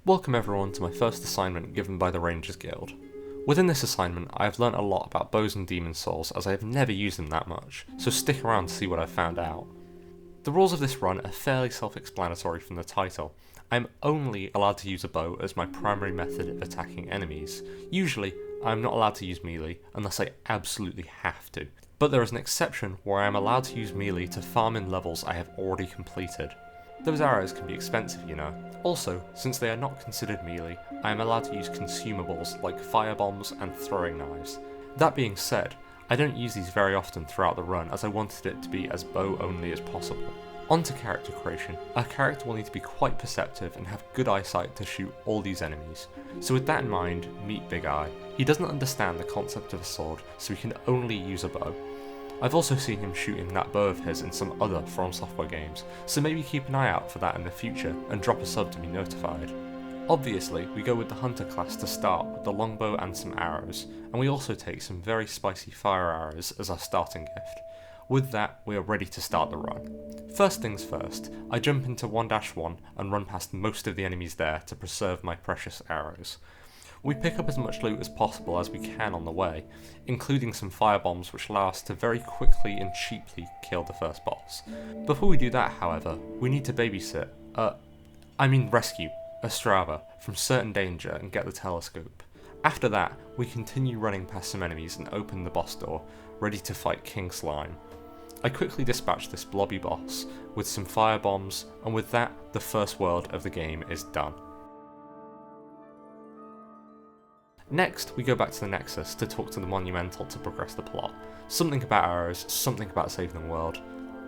Welcome everyone to my first assignment given by the Rangers Guild. Within this assignment, I have learnt a lot about bows and demon souls as I have never used them that much, so stick around to see what I've found out. The rules of this run are fairly self-explanatory from the title. I am only allowed to use a bow as my primary method of attacking enemies. Usually, I am not allowed to use melee unless I absolutely have to, but there is an exception where I am allowed to use melee to farm in levels I have already completed. Those arrows can be expensive, you know. Also, since they are not considered melee, I am allowed to use consumables like firebombs and throwing knives. That being said, I don't use these very often throughout the run as I wanted it to be as bow only as possible. On to character creation. Our character will need to be quite perceptive and have good eyesight to shoot all these enemies. So with that in mind, meet Big Eye. He doesn't understand the concept of a sword, so he can only use a bow. I've also seen him shooting that bow of his in some other From Software games, so maybe keep an eye out for that in the future and drop a sub to be notified. Obviously, we go with the Hunter class to start with the longbow and some arrows, and we also take some very spicy fire arrows as our starting gift. With that, we are ready to start the run. First things first, I jump into 1-1 and run past most of the enemies there to preserve my precious arrows. We pick up as much loot as possible as we can on the way, including some firebombs which allow us to very quickly and cheaply kill the first boss. Before we do that, however, we need to rescue Ostrava from certain danger and get the telescope. After that, we continue running past some enemies and open the boss door, ready to fight King Slime. I quickly dispatch this blobby boss with some firebombs, and with that, the first world of the game is done. Next, we go back to the Nexus to talk to the Monumental to progress the plot. Something about arrows, something about saving the world.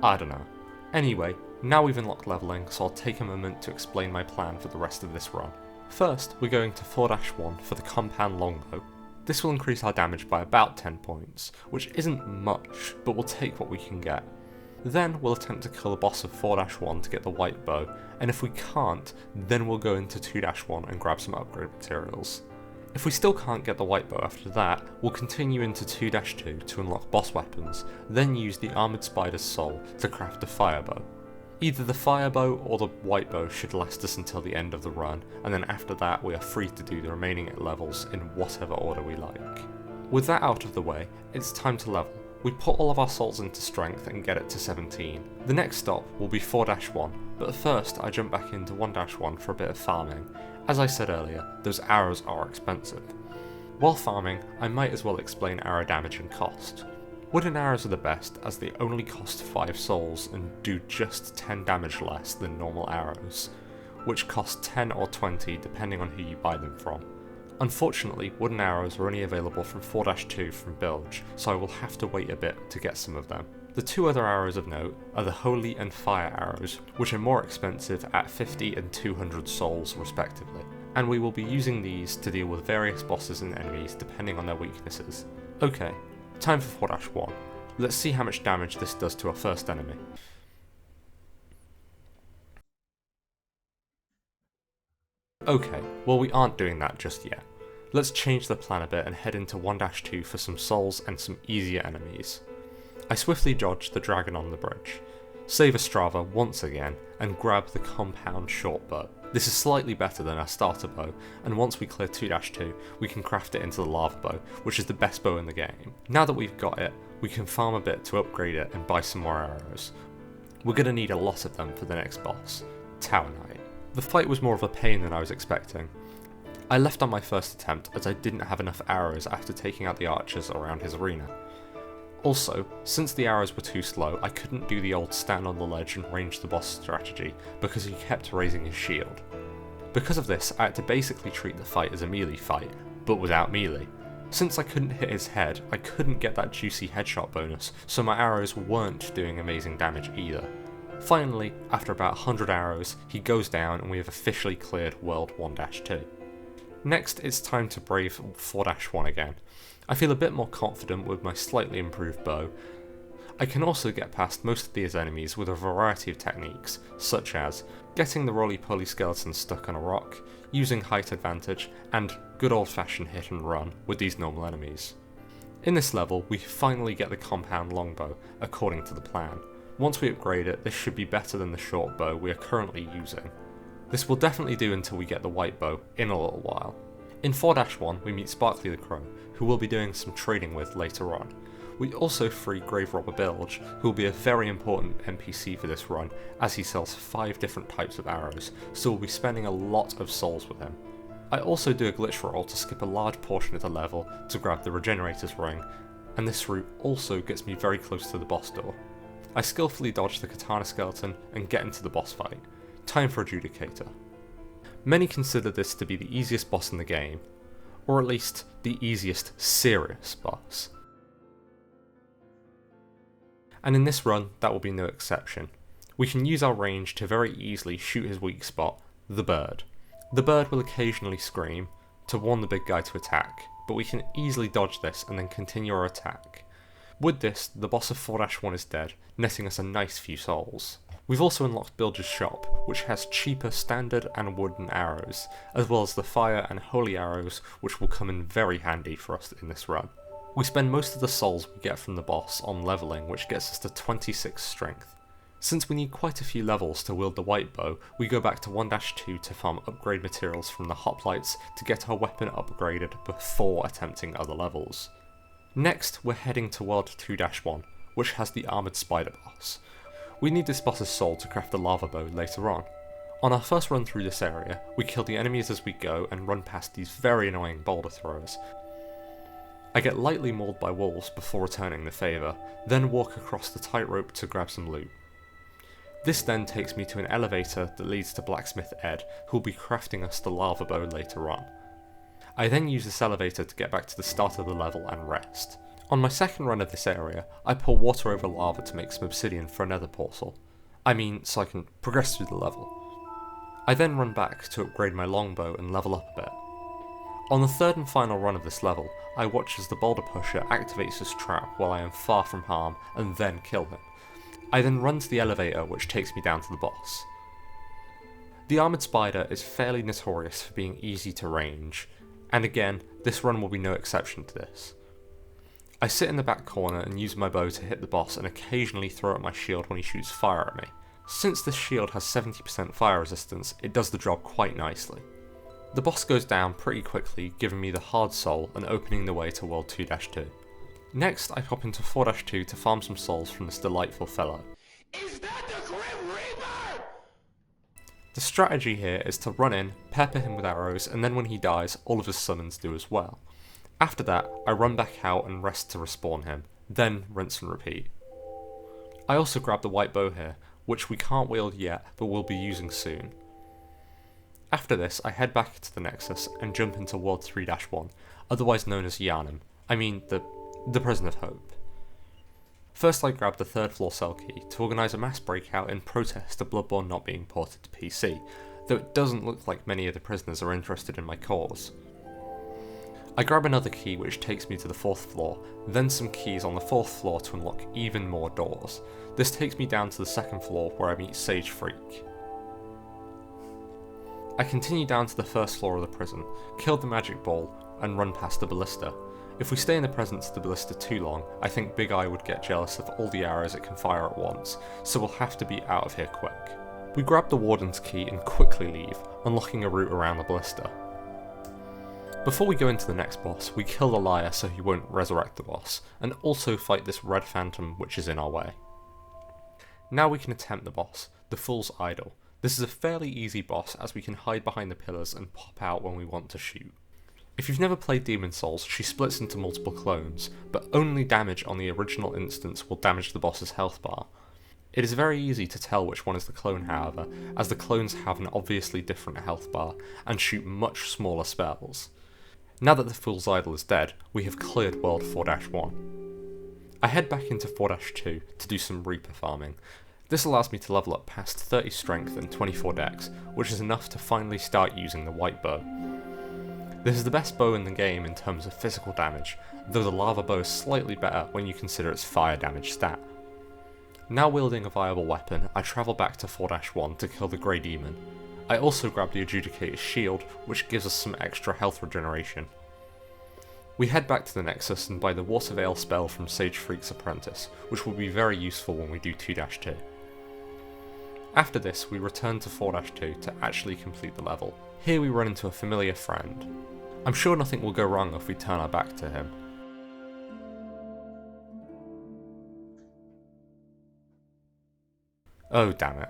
I don't know. Anyway, now we've unlocked leveling, so I'll take a moment to explain my plan for the rest of this run. First, we're going to 4-1 for the compound longbow. This will increase our damage by about 10 points, which isn't much, but we'll take what we can get. Then we'll attempt to kill the boss of 4-1 to get the white bow, and if we can't, then we'll go into 2-1 and grab some upgrade materials. If we still can't get the white bow after that, we'll continue into 2-2 to unlock boss weapons, then use the Armoured Spider's Soul to craft a fire bow. Either the fire bow or the white bow should last us until the end of the run, and then after that we are free to do the remaining levels in whatever order we like. With that out of the way, it's time to level. We put all of our souls into strength and get it to 17. The next stop will be 4-1, but first I jump back into 1-1 for a bit of farming. As I said earlier, those arrows are expensive. While farming, I might as well explain arrow damage and cost. Wooden arrows are the best as they only cost 5 souls and do just 10 damage less than normal arrows, which cost 10 or 20 depending on who you buy them from. Unfortunately, wooden arrows are only available from 4-2 from Bilge, so I will have to wait a bit to get some of them. The two other arrows of note are the Holy and Fire arrows, which are more expensive at 50 and 200 souls respectively, and we will be using these to deal with various bosses and enemies depending on their weaknesses. Okay, time for 4-1. Let's see how much damage this does to our first enemy. Okay, well we aren't doing that just yet. Let's change the plan a bit and head into 1-2 for some souls and some easier enemies. I swiftly dodge the dragon on the bridge, save Ostrava once again, and grab the compound short bow. This is slightly better than our starter bow, and once we clear 2-2, we can craft it into the lava bow, which is the best bow in the game. Now that we've got it, we can farm a bit to upgrade it and buy some more arrows. We're going to need a lot of them for the next boss, Tower Knight. The fight was more of a pain than I was expecting. I left on my first attempt as I didn't have enough arrows after taking out the archers around his arena. Also, since the arrows were too slow, I couldn't do the old stand on the ledge and range the boss strategy because he kept raising his shield. Because of this, I had to basically treat the fight as a melee fight, but without melee. Since I couldn't hit his head, I couldn't get that juicy headshot bonus, so my arrows weren't doing amazing damage either. Finally, after about 100 arrows, he goes down and we have officially cleared World 1-2. Next, it's time to brave 4-1 again. I feel a bit more confident with my slightly improved bow. I can also get past most of these enemies with a variety of techniques, such as getting the roly-poly skeleton stuck on a rock, using height advantage, and good old-fashioned hit and run with these normal enemies. In this level, we finally get the compound longbow, according to the plan. Once we upgrade it, this should be better than the short bow we are currently using. This will definitely do until we get the white bow in a little while. In 4-1 we meet Sparkly the Crow, who we'll be doing some trading with later on. We also free Grave Robber Bilge, who will be a very important NPC for this run as he sells 5 different types of arrows, so we'll be spending a lot of souls with him. I also do a glitch roll to skip a large portion of the level to grab the Regenerator's Ring, and this route also gets me very close to the boss door. I skillfully dodge the Katana Skeleton and get into the boss fight. Time for Adjudicator. Many consider this to be the easiest boss in the game, or at least the easiest serious boss. And in this run, that will be no exception. We can use our range to very easily shoot his weak spot, the bird. The bird will occasionally scream to warn the big guy to attack, but we can easily dodge this and then continue our attack. With this, the boss of 4-1 is dead, netting us a nice few souls. We've also unlocked Bilge's Shop, which has cheaper standard and wooden arrows, as well as the fire and holy arrows, which will come in very handy for us in this run. We spend most of the souls we get from the boss on leveling, which gets us to 26 strength. Since we need quite a few levels to wield the white bow, we go back to 1-2 to farm upgrade materials from the hoplites to get our weapon upgraded before attempting other levels. Next, we're heading to World 2-1, which has the Armoured Spider boss. We need this boss's soul to craft the lava bow later on. On our first run through this area, we kill the enemies as we go and run past these very annoying boulder throwers. I get lightly mauled by wolves before returning the favour, then walk across the tightrope to grab some loot. This then takes me to an elevator that leads to Blacksmith Ed, who will be crafting us the lava bow later on. I then use this elevator to get back to the start of the level and rest. On my second run of this area, I pour water over lava to make some obsidian for another portal. So I can progress through the level. I then run back to upgrade my longbow and level up a bit. On the third and final run of this level, I watch as the boulder pusher activates his trap while I am far from harm and then kill him. I then run to the elevator which takes me down to the boss. The Armoured Spider is fairly notorious for being easy to range, and again, this run will be no exception to this. I sit in the back corner and use my bow to hit the boss and occasionally throw out my shield when he shoots fire at me. Since this shield has 70% fire resistance, it does the job quite nicely. The boss goes down pretty quickly, giving me the hard soul and opening the way to World 2-2. Next, I hop into 4-2 to farm some souls from this delightful fellow. Is that the Grim Reaper? The strategy here is to run in, pepper him with arrows, and then when he dies, all of his summons do as well. After that, I run back out and rest to respawn him, then rinse and repeat. I also grab the white bow here, which we can't wield yet, but will be using soon. After this, I head back to the Nexus and jump into World 3-1, otherwise known as Yharnam, the Prison of Hope. First I grab the 3rd floor cell key to organise a mass breakout in protest to Bloodborne not being ported to PC, though it doesn't look like many of the prisoners are interested in my cause. I grab another key which takes me to the 4th floor, then some keys on the 4th floor to unlock even more doors. This takes me down to the 2nd floor where I meet Sage Freak. I continue down to the 1st floor of the prison, kill the magic ball, and run past the ballista. If we stay in the presence of the ballista too long, I think Big Eye would get jealous of all the arrows it can fire at once, so we'll have to be out of here quick. We grab the warden's key and quickly leave, unlocking a route around the ballista. Before we go into the next boss, we kill the liar so he won't resurrect the boss, and also fight this red phantom which is in our way. Now we can attempt the boss, the Fool's Idol. This is a fairly easy boss as we can hide behind the pillars and pop out when we want to shoot. If you've never played Demon Souls, she splits into multiple clones, but only damage on the original instance will damage the boss's health bar. It is very easy to tell which one is the clone however, as the clones have an obviously different health bar and shoot much smaller spells. Now that the Fool's Idol is dead, we have cleared World 4-1. I head back into 4-2 to do some Reaper farming. This allows me to level up past 30 strength and 24 dex, which is enough to finally start using the white bow. This is the best bow in the game in terms of physical damage, though the lava bow is slightly better when you consider its fire damage stat. Now wielding a viable weapon, I travel back to 4-1 to kill the Grey Demon. I also grab the Adjudicator's shield, which gives us some extra health regeneration. We head back to the Nexus and buy the Water Veil spell from Sage Freak's apprentice, which will be very useful when we do 2-2. After this, we return to 4-2 to actually complete the level. Here we run into a familiar friend. I'm sure nothing will go wrong if we turn our back to him. Oh damn it.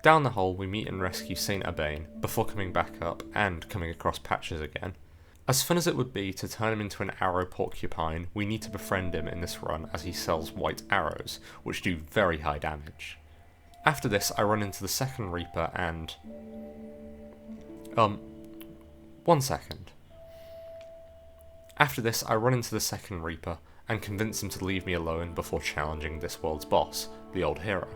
Down the hole we meet and rescue Saint Urbain before coming back up and coming across Patches again. As fun as it would be to turn him into an arrow porcupine, we need to befriend him in this run as he sells white arrows, which do very high damage. After this I run into the second Reaper and... 1 second. After this I run into the second Reaper and convince him to leave me alone before challenging this world's boss, the Old Hero.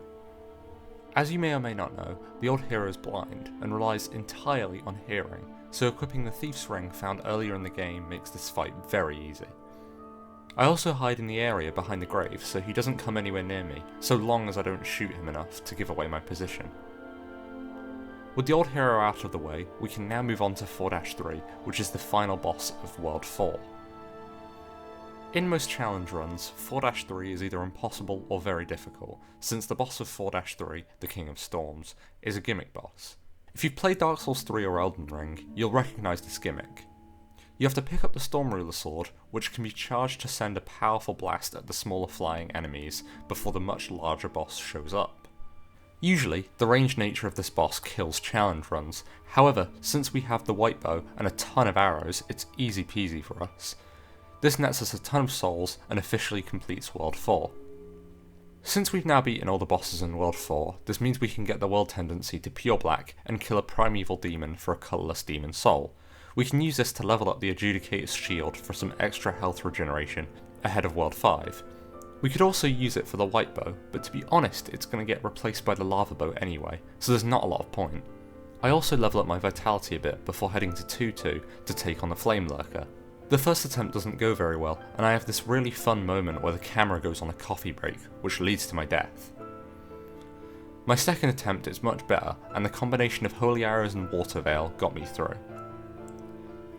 As you may or may not know, the Old Hero is blind and relies entirely on hearing, so equipping the Thief's Ring found earlier in the game makes this fight very easy. I also hide in the area behind the grave so he doesn't come anywhere near me, so long as I don't shoot him enough to give away my position. With the Old Hero out of the way, we can now move on to 4-3, which is the final boss of World 4. In most challenge runs, 4-3 is either impossible or very difficult, since the boss of 4-3, the King of Storms, is a gimmick boss. If you've played Dark Souls 3 or Elden Ring, you'll recognise this gimmick. You have to pick up the Storm Ruler sword, which can be charged to send a powerful blast at the smaller flying enemies before the much larger boss shows up. Usually, the ranged nature of this boss kills challenge runs, however, since we have the white bow and a ton of arrows, it's easy peasy for us. This nets us a ton of souls and officially completes World 4. Since we've now beaten all the bosses in World 4, this means we can get the world tendency to pure black and kill a primeval demon for a colourless demon soul. We can use this to level up the Adjudicator's shield for some extra health regeneration ahead of World 5. We could also use it for the white bow, but to be honest it's going to get replaced by the lava bow anyway, so there's not a lot of point. I also level up my vitality a bit before heading to 2-2 to take on the Flame Lurker. The first attempt doesn't go very well, and I have this really fun moment where the camera goes on a coffee break, which leads to my death. My second attempt is much better, and the combination of Holy Arrows and Water Veil got me through.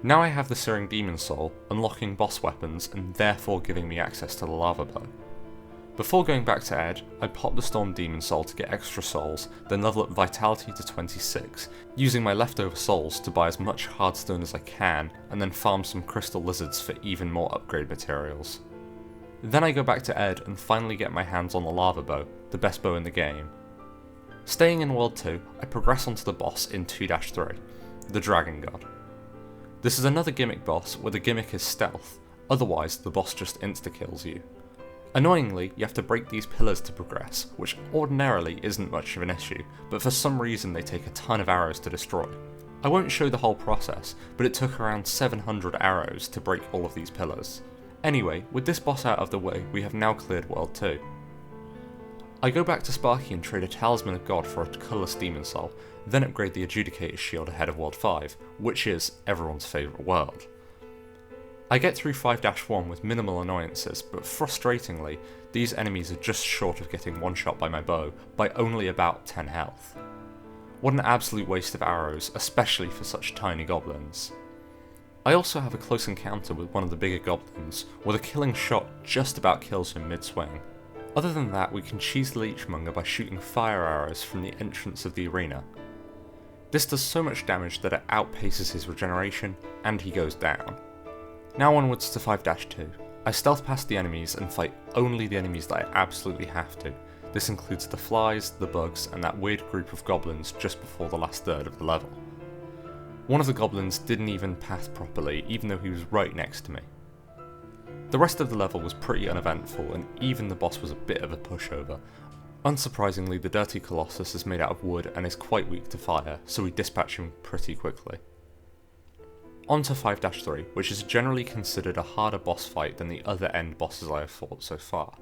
Now I have the Searing Demon Soul, unlocking boss weapons and therefore giving me access to the Lava Bow. Before going back to Ed, I pop the Storm Demon Soul to get extra souls, then level up Vitality to 26, using my leftover souls to buy as much Hardstone as I can, and then farm some Crystal Lizards for even more upgrade materials. Then I go back to Ed and finally get my hands on the Lava Bow, the best bow in the game. Staying in World 2, I progress onto the boss in 2-3, the Dragon God. This is another gimmick boss where the gimmick is stealth, otherwise the boss just insta-kills you. Annoyingly, you have to break these pillars to progress, which ordinarily isn't much of an issue, but for some reason they take a ton of arrows to destroy. I won't show the whole process, but it took around 700 arrows to break all of these pillars. Anyway, with this boss out of the way, we have now cleared World 2. I go back to Sparky and trade a Talisman of God for a colourless Demon Soul, then upgrade the Adjudicator's shield ahead of World 5, which is everyone's favourite world. I get through 5-1 with minimal annoyances, but frustratingly, these enemies are just short of getting one-shot by my bow by only about 10 health. What an absolute waste of arrows, especially for such tiny goblins. I also have a close encounter with one of the bigger goblins, where the killing shot just about kills him mid-swing. Other than that, we can cheese the Leechmonger by shooting fire arrows from the entrance of the arena. This does so much damage that it outpaces his regeneration, and he goes down. Now onwards to 5-2. I stealth past the enemies and fight only the enemies that I absolutely have to. This includes the flies, the bugs, and that weird group of goblins just before the last third of the level. One of the goblins didn't even pass properly, even though he was right next to me. The rest of the level was pretty uneventful, and even the boss was a bit of a pushover. Unsurprisingly, the Dirty Colossus is made out of wood and is quite weak to fire, so we dispatch him pretty quickly. On to 5-3, which is generally considered a harder boss fight than the other end bosses I have fought so far.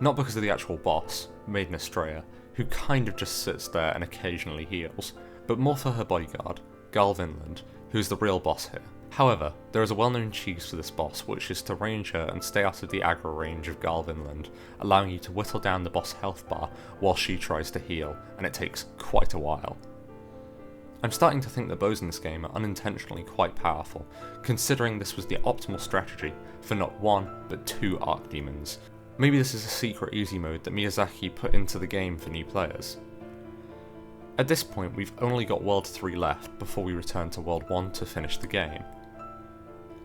Not because of the actual boss, Maiden Estrella, who kind of just sits there and occasionally heals, but more for her bodyguard, Garl Vinland, who is the real boss here. However, there is a well-known cheese for this boss, which is to range her and stay out of the aggro range of Garl Vinland, allowing you to whittle down the boss health bar while she tries to heal, and it takes quite a while. I'm starting to think that bows in this game are unintentionally quite powerful, considering this was the optimal strategy for not one, but two archdemons. Maybe this is a secret easy mode that Miyazaki put into the game for new players. At this point we've only got World 3 left before we return to World 1 to finish the game.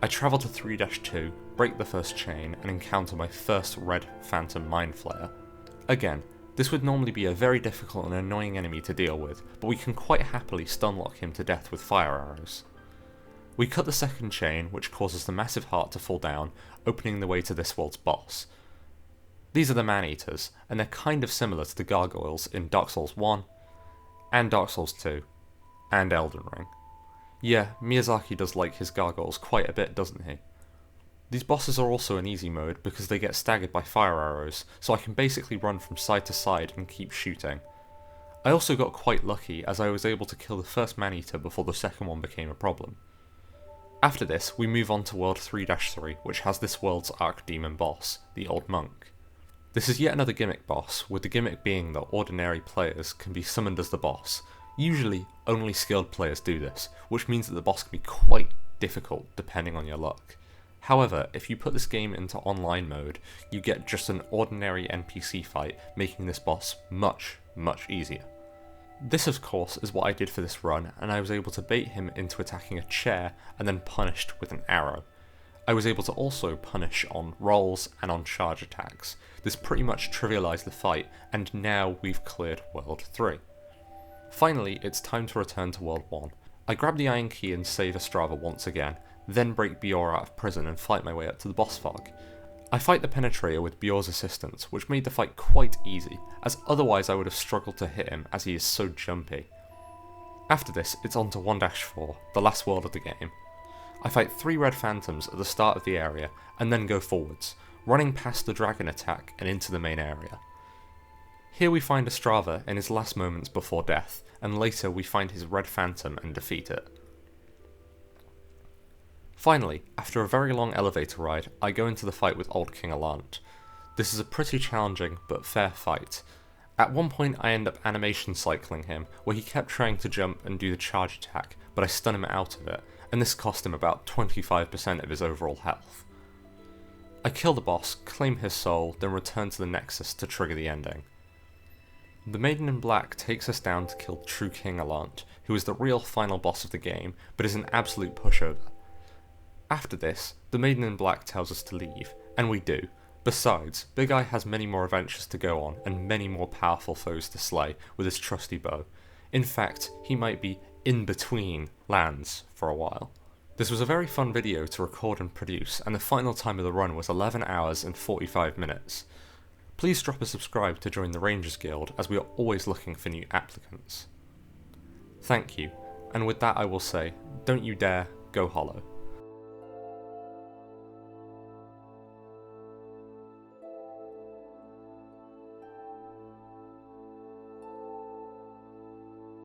I travel to 3-2, break the first chain, and encounter my first red phantom mind flayer. Again, this would normally be a very difficult and annoying enemy to deal with, but we can quite happily stunlock him to death with fire arrows. We cut the second chain, which causes the massive heart to fall down, opening the way to this world's boss. These are the man-eaters, and they're kind of similar to the gargoyles in Dark Souls 1, and Dark Souls 2, and Elden Ring. Yeah, Miyazaki does like his gargoyles quite a bit, doesn't he? These bosses are also in easy mode because they get staggered by fire arrows, so I can basically run from side to side and keep shooting. I also got quite lucky as I was able to kill the first man-eater before the second one became a problem. After this, we move on to World 3-3, which has this world's archdemon boss, the Old Monk. This is yet another gimmick boss, with the gimmick being that ordinary players can be summoned as the boss. Usually, only skilled players do this, which means that the boss can be quite difficult depending on your luck. However, if you put this game into online mode, you get just an ordinary NPC fight, making this boss much, much easier. This of course is what I did for this run, and I was able to bait him into attacking a chair and then punished with an arrow. I was able to also punish on rolls and on charge attacks. This pretty much trivialised the fight, and now we've cleared World 3. Finally, it's time to return to World 1. I grab the Iron Key and save Ostrava once again, then break Bjor out of prison and fight my way up to the boss fog. I fight the Penetrator with Bjor's assistance, which made the fight quite easy, as otherwise I would have struggled to hit him as he is so jumpy. After this, it's on to 1-4, the last world of the game. I fight 3 red phantoms at the start of the area, and then go forwards, running past the dragon attack and into the main area. Here we find Ostrava in his last moments before death, and later we find his red phantom and defeat it. Finally, after a very long elevator ride, I go into the fight with Old King Alant. This is a pretty challenging but fair fight. At one point I end up animation cycling him, where he kept trying to jump and do the charge attack, but I stun him out of it, and this cost him about 25% of his overall health. I kill the boss, claim his soul, then return to the Nexus to trigger the ending. The Maiden in Black takes us down to kill True King Alant, who is the real final boss of the game, but is an absolute pushover. After this, the Maiden in Black tells us to leave, and we do. Besides, Big Eye has many more adventures to go on, and many more powerful foes to slay with his trusty bow. In fact, he might be in between lands for a while. This was a very fun video to record and produce, and the final time of the run was 11 hours and 45 minutes. Please drop a subscribe to join the Rangers Guild, as we are always looking for new applicants. Thank you, and with that I will say, don't you dare go hollow.